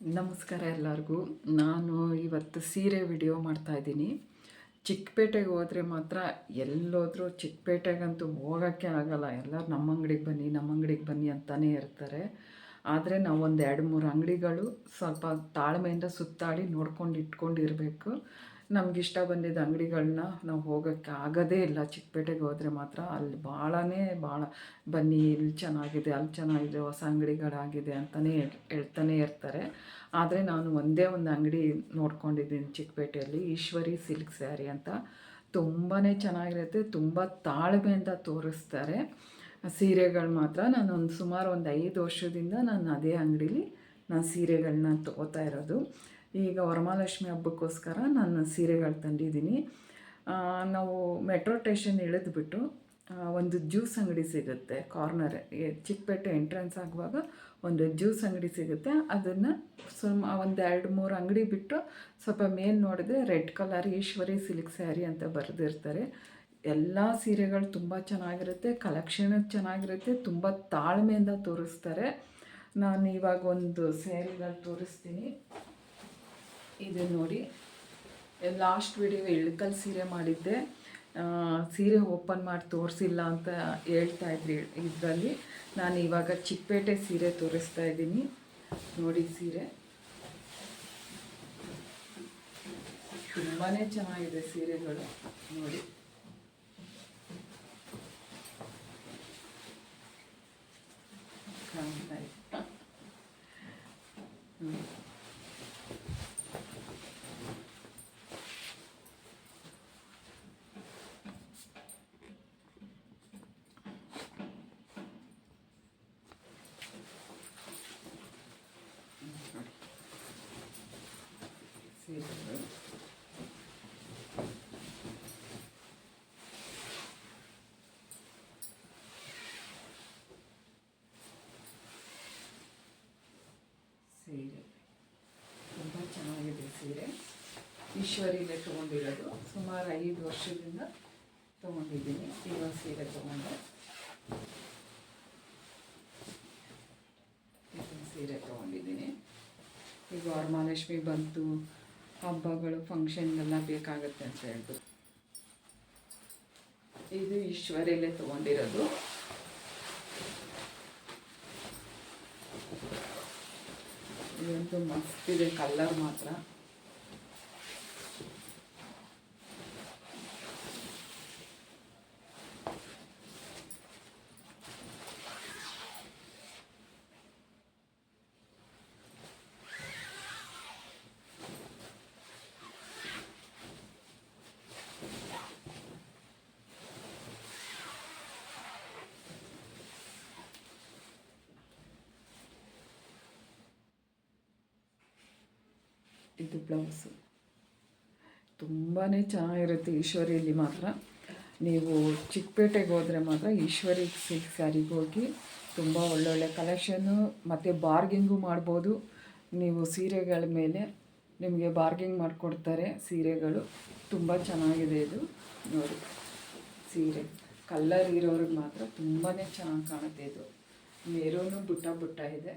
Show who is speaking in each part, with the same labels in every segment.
Speaker 1: ನಮಸ್ಕಾರ ಎಲ್ಲರಿಗೂ. ನಾನು ಇವತ್ತು ಸೀರೆ ವಿಡಿಯೋ ಮಾಡ್ತಾಯಿದ್ದೀನಿ. ಚಿಕ್ಕಪೇಟೆಗೆ ಹೋದರೆ ಮಾತ್ರ ಎಲ್ಲೋದ್ರೂ ಚಿಕ್ಕಪೇಟೆಗಂತೂ ಹೋಗೋಕ್ಕೆ ಆಗಲ್ಲ. ಎಲ್ಲರೂ ನಮ್ಮ ಅಂಗಡಿಗೆ ಬನ್ನಿ ಅಂತಲೇ ಇರ್ತಾರೆ. ಆದರೆ ನಾವು ಒಂದು 2-3 ಅಂಗಡಿಗಳು ಸ್ವಲ್ಪ ತಾಳ್ಮೆಯಿಂದ ಸುತ್ತಾಡಿ ನೋಡ್ಕೊಂಡು ಇಟ್ಕೊಂಡಿರಬೇಕು. ನಮಗಿಷ್ಟ ಬಂದಿದ್ದ ಅಂಗಡಿಗಳನ್ನ ನಾವು ಹೋಗೋಕ್ಕೆ ಆಗೋದೇ ಇಲ್ಲ. ಚಿಕ್ಕಪೇಟೆಗೆ ಹೋದರೆ ಮಾತ್ರ ಅಲ್ಲಿ ಭಾಳ ಬನ್ನಿ ಇಲ್ಲಿ ಚೆನ್ನಾಗಿದೆ, ಅಲ್ಲಿ ಚೆನ್ನಾಗಿದೆ, ಹೊಸ ಅಂಗಡಿಗಳಾಗಿದೆ ಅಂತಲೇ ಹೇಳ್ತಾನೆ ಇರ್ತಾರೆ. ಆದರೆ ನಾನು ಒಂದೇ ಒಂದು ಅಂಗಡಿ ನೋಡ್ಕೊಂಡಿದ್ದೀನಿ ಚಿಕ್ಕಪೇಟೆಯಲ್ಲಿ, ಈಶ್ವರಿ ಸಿಲ್ಕ್ ಸ್ಯಾರಿ ಅಂತ. ತುಂಬಾ ಚೆನ್ನಾಗಿರುತ್ತೆ, ತುಂಬ ತಾಳ್ಮೆಯಿಂದ ತೋರಿಸ್ತಾರೆ ಸೀರೆಗಳು ಮಾತ್ರ. ನಾನೊಂದು ಸುಮಾರು ಒಂದು 5 ವರ್ಷದಿಂದ ನಾನು ಅದೇ ಅಂಗಡೀಲಿ ನಾನು ಸೀರೆಗಳನ್ನ ತೊಗೋತಾ ಇರೋದು. ಈಗ ವರಮಹಾಲಕ್ಷ್ಮಿ ಹಬ್ಬಕ್ಕೋಸ್ಕರ ನಾನು ಸೀರೆಗಳು ತಂದಿದ್ದೀನಿ. ನಾವು ಮೆಟ್ರೋ ಸ್ಟೇಷನ್ ಇಳಿದ್ಬಿಟ್ಟು ಒಂದು ಜ್ಯೂಸ್ ಅಂಗಡಿ ಸಿಗುತ್ತೆ ಕಾರ್ನರ್, ಚಿಕ್ಕಪೇಟೆ ಎಂಟ್ರೆನ್ಸ್ ಆಗುವಾಗ ಒಂದು ಜ್ಯೂಸ್ ಅಂಗಡಿ ಸಿಗುತ್ತೆ. ಅದನ್ನು ಒಂದು 2-3 ಅಂಗಡಿ ಬಿಟ್ಟು ಸ್ವಲ್ಪ ಮೇಲೆ ನೋಡಿದ್ರೆ red colour Eshwari silk sari ಅಂತ ಬರೆದಿರ್ತಾರೆ. ಎಲ್ಲ ಸೀರೆಗಳು ತುಂಬ ಚೆನ್ನಾಗಿರುತ್ತೆ, ಕಲೆಕ್ಷನ್ ಚೆನ್ನಾಗಿರುತ್ತೆ, ತುಂಬ ತಾಳ್ಮೆಯಿಂದ ತೋರಿಸ್ತಾರೆ. ನಾನು ಇವಾಗ ಒಂದು ಸ್ಯಾರಿಗಳು ತೋರಿಸ್ತೀನಿ. ಇದು ನೋಡಿ, ಲಾಸ್ಟ್ ವಿಡಿಯೋ ಇಳಕಲ್ ಸೀರೆ ಮಾಡಿದ್ದೆ. ಸೀರೆ ಓಪನ್ ಮಾಡಿ ತೋರಿಸಿಲ್ಲ ಅಂತ ಹೇಳ್ತಾಯಿದ್ರಿ ಇದರಲ್ಲಿ. ನಾನು ಇವಾಗ ಚಿಕ್ಕಪೇಟೆ ಸೀರೆ ತೋರಿಸ್ತಾ ಇದ್ದೀನಿ. ನೋಡಿ, ಸೀರೆ ತುಂಬಾ ಚೆನ್ನಾಗಿದೆ ಸೀರೆಗಳು. ನೋಡಿ, ಕಾಣ್ತಾ ಇದೆ. ಸೀರೆಗಳು ಸೀರೆ ತುಂಬ ಚೆನ್ನಾಗಿದೆ. ಸೀರೆ ಈಶ್ವರಿಲೇ ತೊಗೊಂಡಿರೋದು. ಸುಮಾರು 5 ವರ್ಷದಿಂದ ತೊಗೊಂಡಿದ್ದೀನಿ. ಇವಾಗ ಸೀರೆ ತೊಗೊಂಡೆ, ಸೀರೆ ತೊಗೊಂಡಿದ್ದೀನಿ. ಈಗ ವರಮಹಾಲಕ್ಷ್ಮಿ ಬಂತು, ಹಬ್ಬಗಳು ಫಂಕ್ಷನ್ಗೆಲ್ಲ ಬೇಕಾಗುತ್ತೆ ಅಂತ ಹೇಳ್ಬಿಟ್ಟು ಇದು ಈಶ್ವರಿಲೇ ತೊಗೊಂಡಿರೋದು. ಇದಂತೂ ಮಸ್ತ್ ಇದೆ, ಕಲರ್ ಮಾತ್ರ ಇದು ಬ್ಲೌಸು ತುಂಬಾ ಚೆನ್ನಾಗಿರುತ್ತೆ ಈಶ್ವರಿಯಲ್ಲಿ ಮಾತ್ರ. ನೀವು ಚಿಕ್ಕಪೇಟೆಗೆ ಹೋದರೆ ಮಾತ್ರ ಈಶ್ವರಿ ಸಿಲ್ಕ್ ಸ್ಯಾರಿಗೆ ಹೋಗಿ ತುಂಬ ಒಳ್ಳೊಳ್ಳೆ ಕಲೆಕ್ಷನ್ನು ಮತ್ತು ಬಾರ್ಗಿಂಗು ಮಾಡ್ಬೋದು. ನೀವು ಸೀರೆಗಳ ಮೇಲೆ ನಿಮಗೆ ಬಾರ್ಗಿಂಗ್ ಮಾಡಿಕೊಡ್ತಾರೆ. ಸೀರೆಗಳು ತುಂಬ ಚೆನ್ನಾಗಿದೆ. ಇದು ನೋಡಿ, ಸೀರೆ ಕಲ್ಲರ್ ಇರೋರಿಗೆ ಮಾತ್ರ ತುಂಬಾ ಚೆನ್ನಾಗಿ ಕಾಣುತ್ತೆ. ಇದು ಮೆರೂನು ಬುಟ್ಟ ಇದೆ.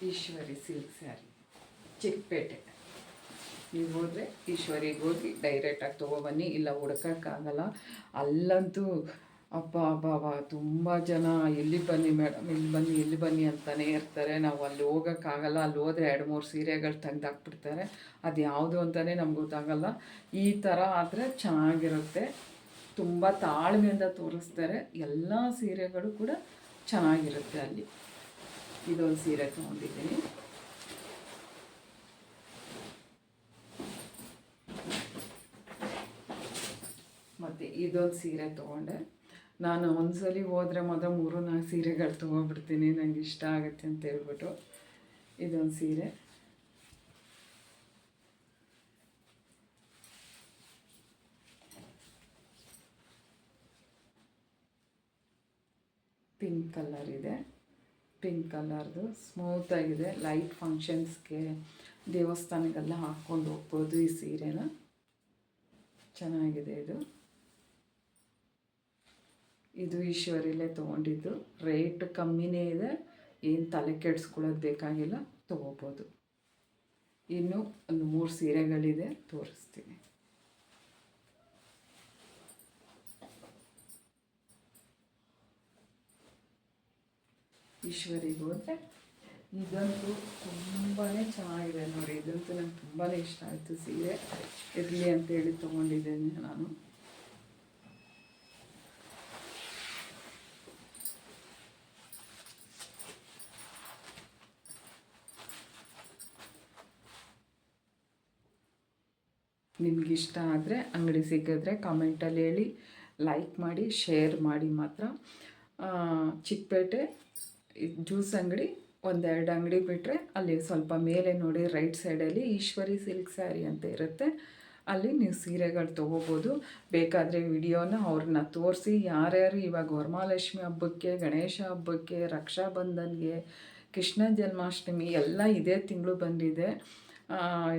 Speaker 1: ಈಶ್ವರಿ ಸಿಲ್ಕ್ ಸ್ಯಾರಿ ಚಿಕ್ಕಪೇಟೆ. ನೀವು ಹೋದರೆ ಈಶ್ವರಿಗೆ ಹೋಗಿ ಡೈರೆಕ್ಟಾಗಿ ತೊಗೊಬನ್ನಿ, ಇಲ್ಲ ಹುಡ್ಕೋಕ್ಕಾಗಲ್ಲ. ಅಲ್ಲಂತೂ ಅಬ್ಬಾ ತುಂಬ ಜನ ಎಲ್ಲಿ ಬನ್ನಿ ಮೇಡಮ್, ಇಲ್ಲಿ ಬನ್ನಿ ಅಂತಲೇ ಇರ್ತಾರೆ. ನಾವು ಅಲ್ಲಿ ಹೋಗೋಕ್ಕಾಗಲ್ಲ. ಅಲ್ಲಿ ಹೋದರೆ 2-3 ಸೀರೆಗಳು ತೆಗ್ದಾಕ್ಬಿಡ್ತಾರೆ. ಅದು ಯಾವುದು ಅಂತಲೇ ನಮ್ಗೆ ಗೊತ್ತಾಗಲ್ಲ. ಈ ಥರ ಆದರೆ ಚೆನ್ನಾಗಿರುತ್ತೆ. ತುಂಬ ತಾಳ್ಮೆಯಿಂದ ತೋರಿಸ್ತಾರೆ. ಎಲ್ಲ ಸೀರೆಗಳು ಕೂಡ ಚೆನ್ನಾಗಿರುತ್ತೆ ಅಲ್ಲಿ. ಇದೊಂದು ಸೀರೆ ತೊಗೊಂಡಿದ್ದೀನಿ. ಮತ್ತು ಇದೊಂದು ಸೀರೆ ತೊಗೊಂಡೆ. ನಾನು ಒಂದ್ಸಲಿ ಹೋದರೆ ಮಾತ್ರ 3-4 ಸೀರೆಗಳು ತೊಗೊಬಿಡ್ತೀನಿ, ನನಗೆ ಇಷ್ಟ ಆಗುತ್ತೆ ಅಂತ ಹೇಳ್ಬಿಟ್ಟು. ಇದೊಂದು ಸೀರೆ ಪಿಂಕ್ ಕಲರ್ ಇದೆ. ಪಿಂಕ್ ಕಲರ್ದು ಸ್ಮೂತಾಗಿದೆ. ಲೈಟ್ ಫಂಕ್ಷನ್ಸ್ಗೆ, ದೇವಸ್ಥಾನಕ್ಕೆಲ್ಲ ಹಾಕ್ಕೊಂಡು ಹೋಗ್ಬೋದು ಈ ಸೀರೆನ. ಚೆನ್ನಾಗಿದೆ ಇದು. ಇದು ಈಶ್ವರಿಲೇ ತೊಗೊಂಡಿದ್ದು. ರೇಟ್ ಕಮ್ಮಿನೇ ಇದೆ, ಏನು ತಲೆ ಕೆಡಿಸ್ಕೊಳ್ಳೋದು ಬೇಕಾಗಿಲ್ಲ, ತೊಗೋಬೋದು. ಇನ್ನು ಒಂದು 3 ಸೀರೆಗಳಿದೆ, ತೋರಿಸ್ತೀನಿ. ಈಶ್ವರಿಗೆ ಹೋದರೆ ಇದಂತೂ ತುಂಬಾ ಚೆನ್ನಾಗಿದೆ ನೋಡಿ. ಇದಂತೂ ನಂಗೆ ತುಂಬಾ ಇಷ್ಟ ಆಯಿತು. ಸೀರೆ ಇರಲಿ ಅಂತೇಳಿ ತೊಗೊಂಡಿದ್ದೇನೆ ನಾನು. ನಿಮಗಿಷ್ಟ ಆದರೆ ಅಂಗಡಿ ಸಿಕ್ಕಿದ್ರೆ ಕಾಮೆಂಟಲ್ಲಿ ಹೇಳಿ, ಲೈಕ್ ಮಾಡಿ, ಶೇರ್ ಮಾಡಿ. ಮಾತ್ರ ಚಿಕ್ಕಪೇಟೆ ಜ್ಯೂಸ್ ಅಂಗಡಿ ಒಂದೆರಡು ಅಂಗಡಿ ಬಿಟ್ಟರೆ ಅಲ್ಲಿ ಸ್ವಲ್ಪ ಮೇಲೆ ನೋಡಿ ರೈಟ್ ಸೈಡಲ್ಲಿ ಈಶ್ವರಿ ಸಿಲ್ಕ್ ಸ್ಯಾರಿ ಅಂತ ಇರುತ್ತೆ. ಅಲ್ಲಿ ನೀವು ಸೀರೆಗಳು ತೊಗೋಬೋದು. ಬೇಕಾದರೆ ವಿಡಿಯೋನ ಅವ್ರನ್ನ ತೋರಿಸಿ, ಯಾರ್ಯಾರು ಇವಾಗ ವರಮಹಾಲಕ್ಷ್ಮಿ ಹಬ್ಬಕ್ಕೆ, ಗಣೇಶ ಹಬ್ಬಕ್ಕೆ, ರಕ್ಷಾಬಂಧನ್ಗೆ, ಕೃಷ್ಣ ಜನ್ಮಾಷ್ಟಮಿ ಎಲ್ಲ ಇದೇ ತಿಂಗಳು ಬಂದಿದೆ.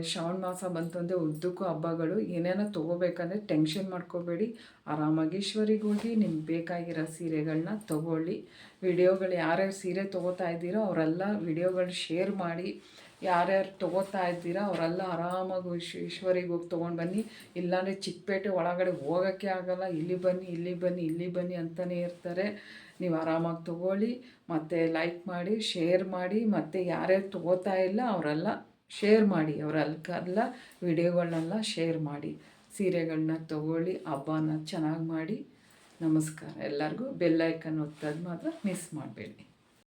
Speaker 1: ಶ್ರಾವಣ ಮಾಸ ಬಂತು ಅಂದರೆ ಉದ್ದಕ್ಕೂ ಹಬ್ಬಗಳು. ಏನೇನೋ ತೊಗೋಬೇಕಂದ್ರೆ ಟೆನ್ಷನ್ ಮಾಡ್ಕೋಬೇಡಿ, ಆರಾಮಾಗಿ ಈಶ್ವರಿಗೆ ಹೋಗಿ ನಿಮ್ಗೆ ಬೇಕಾಗಿರೋ ಸೀರೆಗಳನ್ನ ತೊಗೊಳ್ಳಿ. ವಿಡಿಯೋಗಳು ಯಾರ್ಯಾರು ಸೀರೆ ತೊಗೋತಾ ಇದ್ದೀರೋ ಅವರೆಲ್ಲ ವಿಡಿಯೋಗಳು ಶೇರ್ ಮಾಡಿ. ಯಾರ್ಯಾರು ತೊಗೋತಾ ಇದ್ದೀರಾ ಅವರೆಲ್ಲ ಆರಾಮಾಗಿ ಈಶ್ವರಿಗೆ ಹೋಗಿ ತೊಗೊಂಡು ಬನ್ನಿ. ಇಲ್ಲಾಂದರೆ ಚಿಕ್ಕಪೇಟೆ ಒಳಗಡೆ ಹೋಗೋಕ್ಕೆ ಆಗೋಲ್ಲ. ಇಲ್ಲಿ ಬನ್ನಿ, ಇಲ್ಲಿ ಬನ್ನಿ, ಇಲ್ಲಿ ಬನ್ನಿ ಅಂತಲೇ ಇರ್ತಾರೆ. ನೀವು ಆರಾಮಾಗಿ ತೊಗೊಳ್ಳಿ. ಮತ್ತು ಲೈಕ್ ಮಾಡಿ, ಶೇರ್ ಮಾಡಿ. ಮತ್ತು ಯಾರ್ಯಾರು ತೊಗೋತಾ ಇಲ್ಲ ಅವರೆಲ್ಲ ಶೇರ್ ಮಾಡಿ, ಅವರೆಲ್ಲ ವಿಡಿಯೋಗಳನ್ನೆಲ್ಲ ಶೇರ್ ಮಾಡಿ. ಸೀರೆಗಳನ್ನ ತೊಗೊಳ್ಳಿ, ಹಬ್ಬನ ಚೆನ್ನಾಗಿ ಮಾಡಿ. ನಮಸ್ಕಾರ ಎಲ್ಲರಿಗೂ. ಬೆಲ್ ಐಕನ್ ಒತ್ತೋದು ಮಾತ್ರ ಮಿಸ್ ಮಾಡಬೇಡಿ.